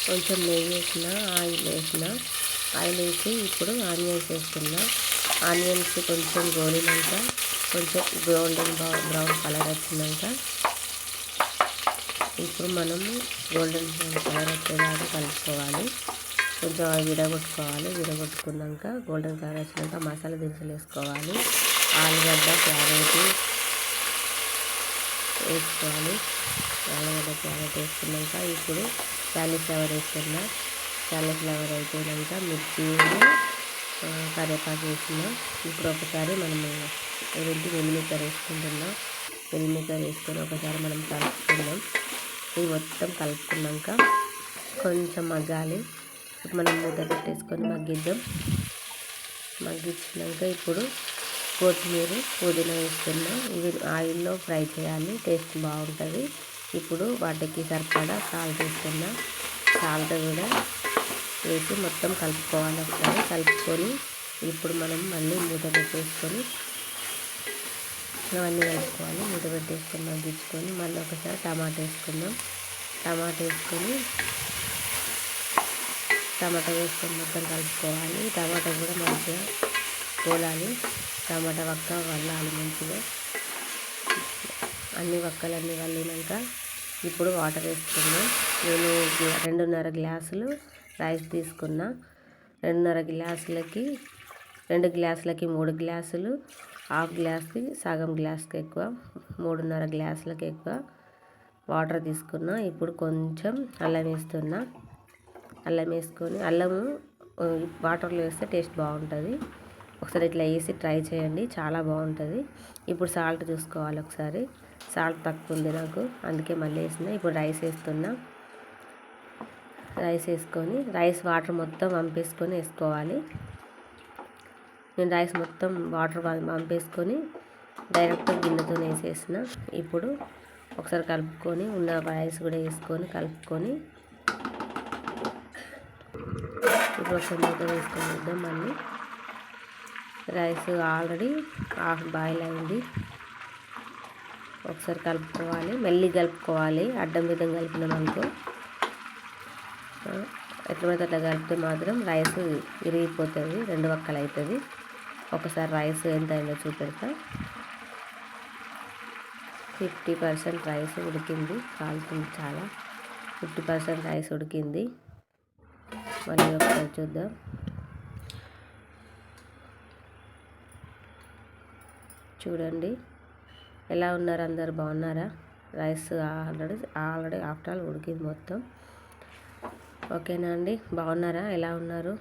కొంచెం నెయ్యి వేసిన, ఆయిల్ వేసి ఇప్పుడు ఆనియన్స్ వేస్తున్నా. ఆనియన్స్ కొంచెం గోలినాక, కొంచెం గోల్డెన్ బ్రౌన్ కలర్ వచ్చినాక ఇప్పుడు మనము గోల్డెన్ బ్రౌన్ కలర్ వచ్చేదాకా కలుపుకోవాలి. కొంచెం అవి విడగొట్టుకున్నాక గోల్డెన్ కలర్ వచ్చినాక మసాలా దినుసులు వేసుకోవాలి. ఆలుగడ్డ, క్యారెట్ వేసుకోవాలి. ఆలుగడ్డ, క్యారెట్ వేసుకున్నాక ఇప్పుడు క్యాలీఫ్లవర్ వేస్తున్నా. క్యాలీఫ్లవర్ అయిపోయాక మిర్చి, కరివేపాకు వేసుకున్నాం. ఇప్పుడు ఒకసారి మనము మిల్లిమేకర్ వేసుకుంటున్నాం. మిల్లిమేకర్ వేసుకొని ఒకసారి మనం కలుపుకుందాం. ఇది మొత్తం కలుపుకున్నాక కొంచెం మగ్గాలి. ఇప్పుడు మనం మూత పెట్టేసుకొని మగ్గించినాక ఇప్పుడు కొత్తిమీర, పుదీనా వేస్తున్నాం. ఇవి ఆయిల్లో ఫ్రై చేయాలి, టేస్ట్ బాగుంటుంది. ఇప్పుడు వాటికి సరిపడా సాల్ట్ వేస్తున్నా. సాల్ట్ కూడా వేసి మొత్తం కలుపుకోవాలి. ఒకసారి కలుపుకొని ఇప్పుడు మనం మళ్ళీ మూత పెట్టేసుకొని అవన్నీ కలుపుకోవాలి. మూత పెట్టేసుకొని మగ్గించుకొని మళ్ళీ ఒకసారి టమాటా వేసుకుందాం. టమాటా వేసుకొని మొత్తం కలుపుకోవాలి. టమాటా కూడా మంచిగా పోలాలి. టమాటా వక్క వల్లాలి మంచిగా. అన్ని వక్కలన్నీ వల్లినాక ఇప్పుడు వాటర్ వేసుకున్నాం. నేను 2.5 గ్లాసులు రైస్ తీసుకున్నా. 2.5 గ్లాసులకి 2 గ్లాసులకి 3 గ్లాసులు, హాఫ్ గ్లాస్కి సగం గ్లాస్కి ఎక్కువ, 3.5 గ్లాసులకి ఎక్కువ వాటర్ తీసుకున్నా. ఇప్పుడు కొంచెం అల్లం వేస్తున్నా. అల్లం వేసుకొని, అల్లము వాటర్లో వేస్తే టేస్ట్ బాగుంటుంది. ఒకసారి ఇట్లా వేసి ట్రై చేయండి, చాలా బాగుంటుంది. ఇప్పుడు సాల్ట్ చూసుకోవాలి. ఒకసారి సాల్ట్ తక్కువ ఉంది నాకు, అందుకే మళ్ళీ వేసిన. ఇప్పుడు రైస్ వేస్తున్నా. రైస్ వేసుకొని వాటర్ మొత్తం వంపేసుకొని వేసుకోవాలి. నేను రైస్ మొత్తం వాటర్ వంపేసుకొని డైరెక్ట్ గిన్నెతో వేసేసిన. ఇప్పుడు ఒకసారి కలుపుకొని ఉన్న రైస్ కూడా వేసుకొని కలుపుకొని ఇప్పుడు ఒకసారి మూత వేసుకొని వద్దాం. మళ్ళీ రైస్ ఆల్రెడీ హాఫ్ బాయిల్ అయింది. ఒకసారి కలుపుకోవాలి, మెల్లి కలుపుకోవాలి. అడ్డం విధం కలిపినాం అనుకో, ఎట్లా పడితే అట్లా కలిపితే మాత్రం రైస్ విరిగిపోతుంది, 2 వక్కలు అవుతుంది. ఒకసారి రైస్ ఎంత అయిందో చూపెడతా. 50% రైస్ ఉడికింది, కాలుతుంది చాలా. 50% రైస్ ఉడికింది. మళ్ళీ ఒకసారి చూద్దాం. చూడండి ఎలా ఉన్నారు, అందరు బాగున్నారా? రైస్ ఆల్రెడీ ఆఫ్టర్ ఆల్ ఉడికింది మొత్తం. ఓకేనా అండి, బాగున్నారా? ఎలా ఉన్నారు?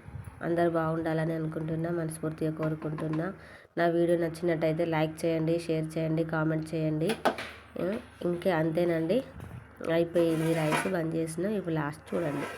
అందరు బాగుండాలని అనుకుంటున్నా, మనస్ఫూర్తిగా కోరుకుంటున్నా. నా వీడియో నచ్చినట్టయితే లైక్ చేయండి, షేర్ చేయండి, కామెంట్ చేయండి. ఇంకా అంతేనండి, అయిపోయింది రైస్, బంద్ చేసిన. ఇప్పుడు లాస్ట్ చూడండి.